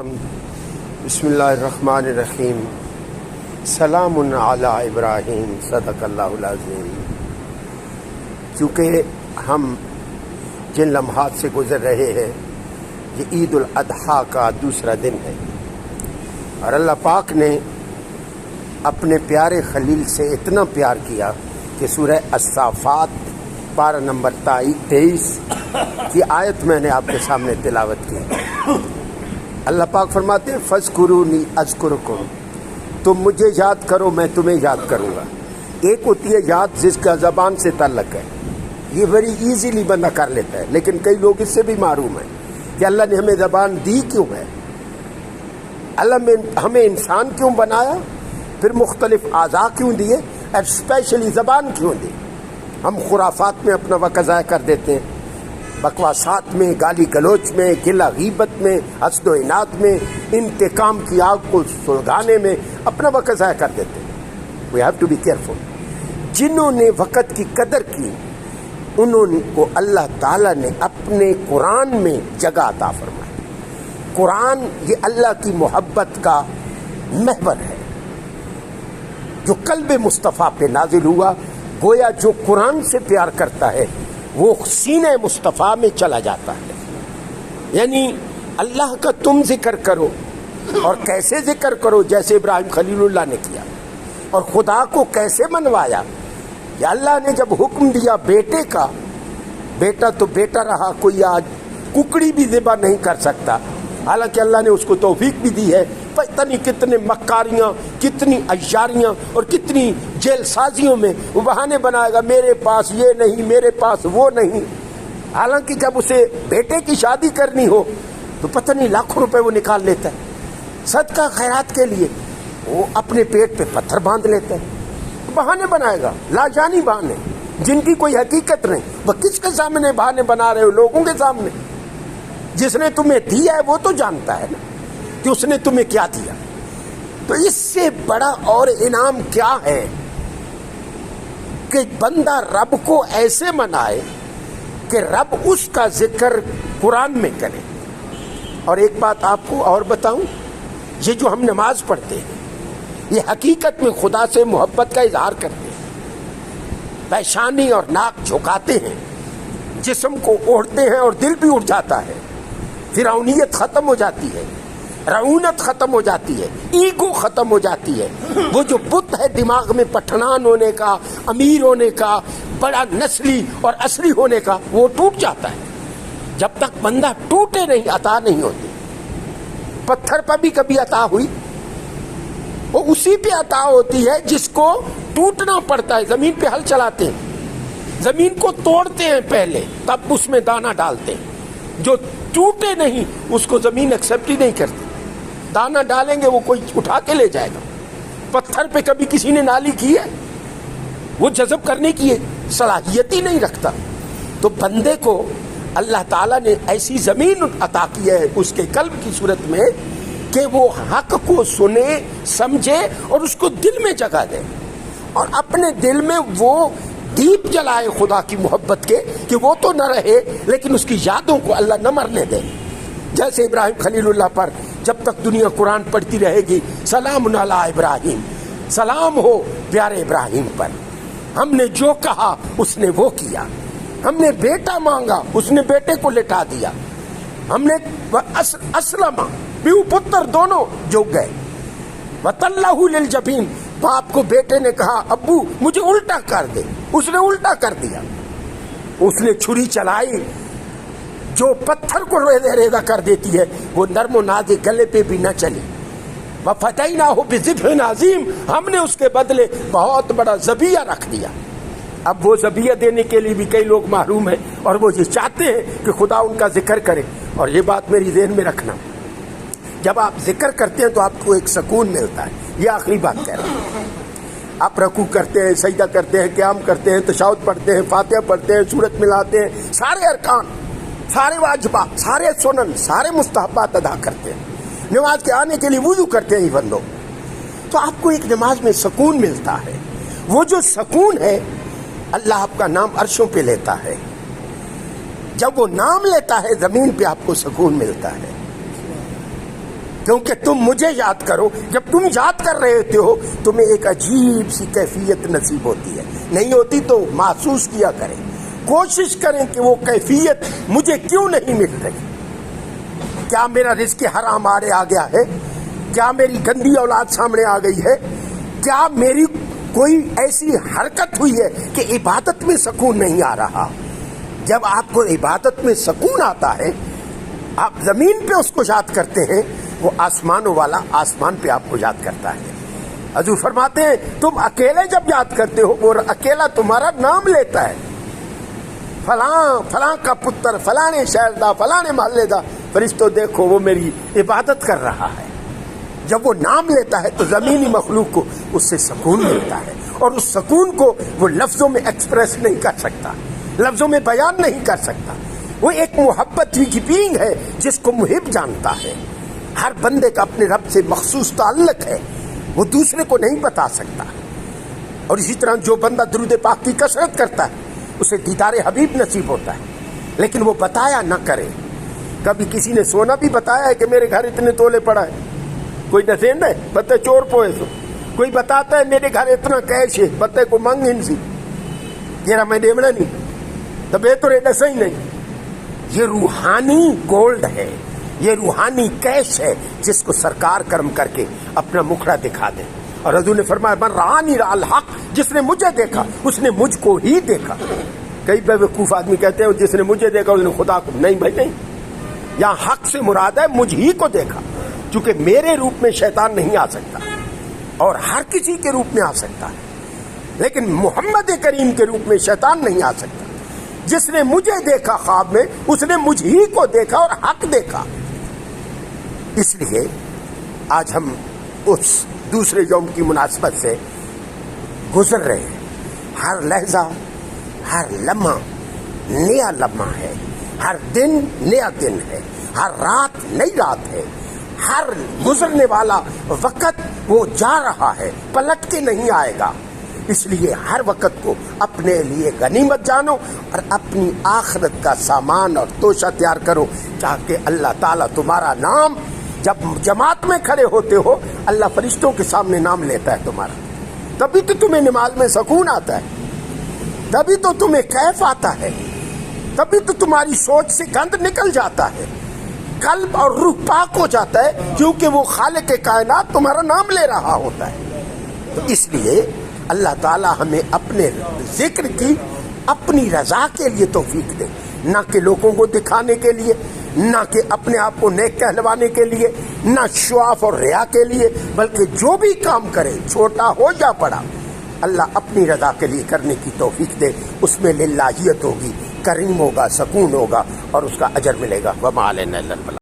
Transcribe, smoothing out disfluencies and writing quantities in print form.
بسم اللہ الرحمن الرحیم سلام علی ابراہیم صدق اللہ العظیم۔ کیونکہ ہم جن لمحات سے گزر رہے ہیں یہ عید الاضحیٰ کا دوسرا دن ہے، اور اللہ پاک نے اپنے پیارے خلیل سے اتنا پیار کیا کہ سورہ الصافات پارہ نمبر 23 کی آیت میں نے آپ کے سامنے تلاوت کی۔ اللہ پاک فرماتے ہیں فاذکرونی اذکرکم، تم مجھے یاد کرو میں تمہیں یاد کروں گا۔ ایک ہوتی ہے یاد جس کا زبان سے تعلق ہے، یہ بڑی ایزیلی بندہ کر لیتا ہے، لیکن کئی لوگ اس سے بھی محروم ہیں کہ اللہ نے ہمیں زبان دی کیوں ہے، اللہ نے ہمیں انسان کیوں بنایا، پھر مختلف اعضاء کیوں دیے، اسپیشلی زبان کیوں دی۔ ہم خرافات میں اپنا وقت ضائع کر دیتے ہیں، بکواسات میں، گالی گلوچ میں، گلہ غیبت میں، حسد و اناد میں، انتقام کی آگ کو سلگانے میں اپنا وقت ضائع کر دیتے ہیں۔ We have to be careful. جنہوں نے وقت کی قدر کی انہوں کو اللہ تعالیٰ نے اپنے قرآن میں جگہ عطا فرمائی۔ قرآن یہ اللہ کی محبت کا محور ہے جو قلب مصطفیٰ پہ نازل ہوا۔ گویا جو قرآن سے پیار کرتا ہے وہ سینہ مصطفیٰ میں چلا جاتا ہے۔ یعنی اللہ کا تم ذکر کرو، اور کیسے ذکر کرو، جیسے ابراہیم خلیل اللہ نے کیا، اور خدا کو کیسے منوایا کہ اللہ نے جب حکم دیا بیٹے کا، بیٹا تو بیٹا رہا، کوئی آج ککڑی بھی ذبح نہیں کر سکتا، حالانکہ اللہ نے اس کو توفیق بھی دی ہے۔ پتہ نہیں کتنے مکاریاں، کتنی عیاریاں اور کتنی جیل سازیوں میں وہ بہانے بنائے گا، میرے پاس یہ نہیں، میرے پاس وہ نہیں، حالانکہ جب اسے بیٹے کی شادی کرنی ہو تو پتہ نہیں لاکھوں روپے وہ نکال لیتا ہے صدقہ خیرات کے لیے، وہ اپنے پیٹ پہ پتھر باندھ لیتا ہے، بہانے بنائے گا، لاجانی بہانے جن کی کوئی حقیقت نہیں۔ وہ کس کے سامنے بہانے بنا رہے ہو؟ لوگوں کے سامنے۔ جس نے تمہیں دیا ہے وہ تو جانتا ہے نا کہ اس نے تمہیں کیا دیا۔ تو اس سے بڑا اور انعام کیا ہے کہ بندہ رب کو ایسے منائے کہ رب اس کا ذکر قرآن میں کرے۔ اور ایک بات آپ کو اور بتاؤں، یہ جو ہم نماز پڑھتے ہیں یہ حقیقت میں خدا سے محبت کا اظہار کرتے ہیں۔ پیشانی اور ناک جھکاتے ہیں، جسم کو اوڑھتے ہیں اور دل بھی اٹھ جاتا ہے، فرعونیت ختم ہو جاتی ہے، رعونت ختم ہو جاتی ہے، ایگو ختم ہو جاتی ہے۔ وہ جو بت ہے دماغ میں پٹھان ہونے کا، امیر ہونے کا، بڑا نسلی اور عصری ہونے کا، وہ ٹوٹ جاتا ہے۔ جب تک بندہ ٹوٹے نہیں عطا نہیں ہوتی۔ پتھر پر بھی کبھی عطا ہوئی، وہ اسی پہ عطا ہوتی ہے جس کو ٹوٹنا پڑتا ہے۔ زمین پہ ہل چلاتے ہیں، زمین کو توڑتے ہیں پہلے، تب اس میں دانہ ڈالتے ہیں۔ جو ٹوٹے نہیں اس کو زمین ایکسیپٹ ہی نہیں کرتی۔ دانہ ڈالیں گے وہ کوئی اٹھا کے لے جائے گا۔ پتھر پہ کبھی کسی نے نالی کی ہے؟ وہ جذب کرنے کی صلاحیت ہی نہیں رکھتا۔ تو بندے کو اللہ تعالیٰ نے ایسی زمین عطا کی ہے اس کے قلب کی صورت میں کہ وہ حق کو سنے، سمجھے اور اس کو دل میں جگہ دے، اور اپنے دل میں وہ دیپ جلائے خدا کی محبت کے کہ وہ تو نہ رہے لیکن اس کی یادوں کو اللہ نہ مرنے دے۔ جیسے ابراہیم خلیل اللہ پر جب تک دنیا قرآن پڑھتی رہے گی، سلام علی ابراہیم، سلام ہو پیارے ابراہیم پر، ہم نے جو کہا اس نے وہ کیا، ہم نے بیٹا مانگا اس نے بیٹے کو لٹا دیا، ہم نے اسلم پیو پتر دونوں جو گئے، وَتَلَّهُ لِلْجَبِينِ، باپ کو بیٹے نے کہا ابو مجھے الٹا کر دے، اس نے الٹا کر دیا۔ اس نے چھری چلائی جو پتھر کو ریزہ ریزہ کر دیتی ہے، وہ نرم و نازک گلے پہ بھی نہ چلی۔ وَفَدَيْنَاهُ بِذِبْحٍ عَظِيمٍ، ہم نے اس کے بدلے بہت بڑا ذبیحہ رکھ دیا۔ اب وہ ذبیحہ دینے کے لیے بھی کئی لوگ محروم ہیں، اور وہ یہ چاہتے ہیں کہ خدا ان کا ذکر کرے۔ اور یہ بات میری ذہن میں رکھنا، جب آپ ذکر کرتے ہیں تو آپ کو ایک سکون ملتا ہے۔ یہ آخری بات کہہ رہا ہوں، آپ رکوع کرتے ہیں، سجدہ کرتے ہیں، قیام کرتے ہیں، تشہد پڑھتے ہیں، فاتحہ پڑھتے ہیں، سورت ملاتے ہیں، سارے ارکان، سارے واجبات، سارے سنن، سارے مستحبات ادا کرتے ہیں، نماز کے آنے کے لیے وضو کرتے ہیں ایون لوگ، تو آپ کو ایک نماز میں سکون ملتا ہے۔ وہ جو سکون ہے اللہ آپ کا نام عرشوں پہ لیتا ہے، جب وہ نام لیتا ہے زمین پہ آپ کو سکون ملتا ہے۔ کیونکہ تم مجھے یاد کرو. جب تم یاد کر رہے ہوتے ہو تمہیں ایک عجیب سی کیفیت نصیب ہوتی ہے. نہیں ہوتی تو محسوس کیا کریں, کوشش کریں کہ وہ کیفیت مجھے کیوں نہیں مل رہی. کیا میرا رزق حرام آڑے آ گیا ہے؟ کیا میری گندی اولاد سامنے آ گئی ہے؟ کیا میری کوئی ایسی حرکت ہوئی ہے کہ عبادت میں سکون نہیں آ رہا؟ جب آپ کو عبادت میں سکون آتا ہے, آپ زمین پہ اس کو یاد کرتے ہیں, وہ آسمانوں والا آسمان پہ آپ کو یاد کرتا ہے. حضور فرماتے ہیں تم اکیلے جب یاد کرتے ہو وہ اکیلا تمہارا نام لیتا ہے, فلاں فلاں کا پتر, فلاں شہر دا, فلاں محلے دا, فرشتوں دیکھو وہ میری عبادت کر رہا ہے. جب وہ نام لیتا ہے تو زمینی مخلوق کو اس سے سکون ملتا ہے, اور اس سکون کو وہ لفظوں میں ایکسپریس نہیں کر سکتا, لفظوں میں بیان نہیں کر سکتا. وہ ایک محبت کی بینگ ہے جس کو محب جانتا ہے. ہر بندے کا اپنے رب سے مخصوص تعلق ہے, وہ دوسرے کو نہیں بتا سکتا. اور اسی طرح جو بندہ درود پاک کی کثرت کرتا ہے اسے دیدار حبیب نصیب ہوتا ہے, لیکن وہ بتایا نہ کرے. کبھی کسی نے سونا بھی بتایا ہے کہ میرے گھر اتنے تولے پڑا ہے؟ کوئی نسین ہے بتے چور پوئے سو. کوئی بتاتا ہے میرے گھر اتنا کیش ہے, بتے کو منگ ان سی یہ میں ڈیمڑا نہیں تبے تو ریڈا صحیح نہیں. یہ روحانی گولڈ ہے, یہ روحانی کیش ہے جس کو سرکار کرم کر کے اپنا مکھڑا دکھا دے. اور حضور نے فرمایا من رآنی رأى الحق, جس نے مجھے دیکھا اس نے مجھ کو ہی دیکھا. کئی بیوقوف آدمی کہتے ہیں جس نے مجھے دیکھا اس نے خدا کو. نہیں بھائی نہیں, یہاں حق سے مراد ہے مجھ ہی کو دیکھا, چونکہ میرے روپ میں شیطان نہیں آ سکتا اور ہر کسی کے روپ میں آ سکتا ہے, لیکن محمد کریم کے روپ میں شیطان نہیں آ سکتا. جس نے مجھے دیکھا خواب میں اس نے مجھ ہی کو دیکھا اور حق دیکھا. اس لیے آج ہم اس دوسرے یوم کی مناسبت سے گزر رہے ہیں. ہر لحظہ ہر لمحہ نیا لمحہ ہے, ہر دن نیا دن ہے, ہر رات نئی رات ہے. ہر گزرنے والا وقت وہ جا رہا ہے, پلٹ کے نہیں آئے گا. اس لیے ہر وقت کو اپنے لیے غنیمت جانو اور اپنی آخرت کا سامان اور توشہ تیار کرو, تاکہ اللہ تعالیٰ تمہارا نام جب جماعت میں کھڑے ہوتے ہو اللہ فرشتوں کے سامنے نام لیتا ہے تمہارا. تبھی تو تمہیں نماز میں سکون آتا ہے, تبھی تو تمہیں کیف آتا ہے, تبھی تو تمہاری سوچ سے گند نکل جاتا ہے, قلب اور روح پاک ہو جاتا ہے, کیونکہ وہ خالق کائنات تمہارا نام لے رہا ہوتا ہے. تو اس لیے اللہ تعالی ہمیں اپنے ذکر کی اپنی رضا کے لیے توفیق دے, نہ کہ لوگوں کو دکھانے کے لیے, نہ کہ اپنے آپ کو نیک کہلوانے کے لیے, نہ شواف اور ریا کے لیے, بلکہ جو بھی کام کرے چھوٹا ہو یا بڑا اللہ اپنی رضا کے لیے کرنے کی توفیق دے. اس میں للہیت ہوگی, کریم ہوگا, سکون ہوگا اور اس کا اجر ملے گا. وما علینا الا البلاغ.